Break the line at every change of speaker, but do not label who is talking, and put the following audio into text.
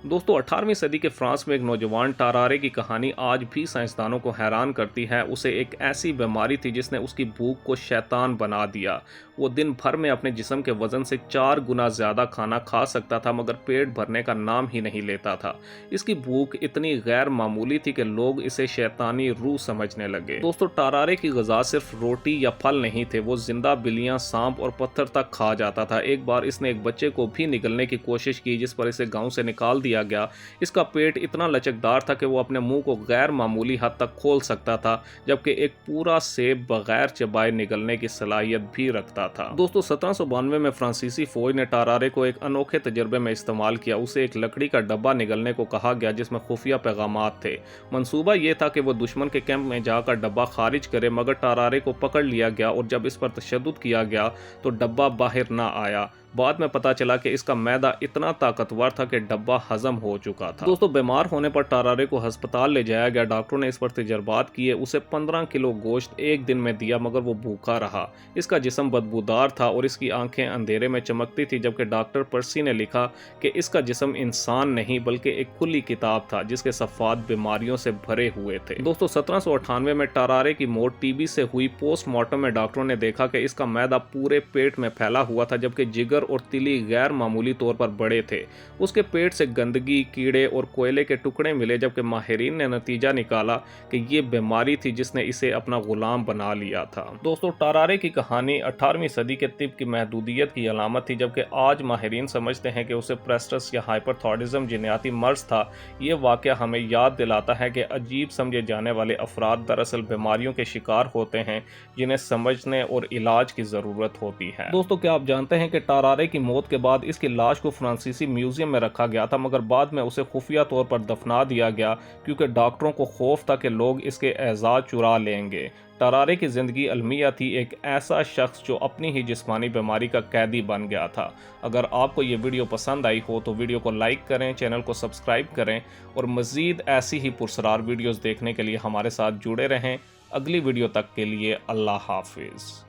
दोस्तों 18वीं सदी के फ्रांस में एक नौजवान टारारे की कहानी आज भी साइंसदानों को हैरान करती है। उसे एक ऐसी बीमारी थी जिसने उसकी भूख को शैतान बना दिया। वो दिन भर में अपने जिस्म के वजन से 4 गुना ज़्यादा खाना खा सकता था, मगर पेट भरने का नाम ही नहीं लेता था। इसकी भूख इतनी गैर मामूली थी कि लोग इसे शैतानी रूह समझने लगे। दोस्तों टारारे की ग़िज़ा सिर्फ रोटी या फल नहीं थे, वो जिंदा बिल्लियाँ, सांप और पत्थर तक खा जाता था। एक बार इसने एक बच्चे को भी निगलने की कोशिश की, जिस पर इसे गाँव से निकाल दिया गया। इसका पेट इतना लचकदार था कि वो अपने मुंह को गैर मामूली हद तक खोल सकता था, जबकि एक पूरा सेब बगैर चबाए निगलने की सलाहियत भी रखता था। दोस्तों 1792 में फ्रांसीसी फौज ने टारारे को एक अनोखे तजर्बे में इस्तेमाल किया। उसे एक लकड़ी का डब्बा निगलने को कहा गया जिसमें खुफिया पैगामात थे। मंसूबा यह था कि वो दुश्मन के कैंप में जाकर डब्बा खारिज करे, मगर टारारे को पकड़ लिया गया और जब इस पर तशद्दुद किया गया तो डब्बा बाहर ना आया। बाद में पता चला कि इसका मैदा इतना ताकतवर था कि डब्बा हजम हो चुका था। दोस्तों बीमार होने पर टारारे को अस्पताल ले जाया गया। डॉक्टरों ने इस पर तजर्बात किए। उसे 15 किलो गोश्त एक दिन में दिया, मगर वो भूखा रहा। इसका जिस्म बदबूदार था और इसकी आंखें अंधेरे में चमकती थी, जबकि डॉक्टर पर्सी ने लिखा कि इसका जिस्म इंसान नहीं बल्कि एक खुली किताब था जिसके सफ़ात बीमारियों से भरे हुए थे। दोस्तों 1798 में टारारे की मौत टीबी से हुई। पोस्टमार्टम में डॉक्टरों ने देखा कि इसका मैदा पूरे पेट में फैला हुआ था, जबकि जिगर और तिली गैर मामूली तौर पर बड़े थे। उसके पेट से गंदगी, कीड़े और कोयले के टुकड़े मिले, जबकि माहिरीन ने नतीजा निकाला कि ये बीमारी थी जिसने इसे अपना गुलाम बना लिया था। दोस्तों टारारे की कहानी 18वीं सदी के तिब की महदूदियत की अलामत थी, जबकि आज माहिरीन समझते हैं कि उसे प्रेस्टस या हाइपरथॉयडिज्म जिन्याती मर्ज था। ये वाक़या हमें याद दिलाता है कि अजीब समझे जाने वाले अफराद दरअसल बीमारियों के शिकार होते हैं जिन्हें समझने और इलाज की ज़रूरत होती है। दोस्तों क्या आप जानते हैं कि टारारे की मौत के बाद इसकी लाश को फ्रांसीसी म्यूजियम में रखा गया था, मगर बाद में उसे खुफिया तौर पर दफना दिया गया क्योंकि डॉक्टरों को खौफ था कि लोग इसके एजाज चुरा लेंगे। टारारे की ज़िंदगी अलमिया थी, एक ऐसा शख्स जो अपनी ही जिस्मानी बीमारी का कैदी बन गया था। अगर आपको ये वीडियो पसंद आई हो तो वीडियो को लाइक करें, चैनल को सब्सक्राइब करें और मज़ीद ऐसी ही पुरस्कार वीडियोज़ देखने के लिए हमारे साथ जुड़े रहें। अगली वीडियो तक के लिए अल्लाह हाफिज़।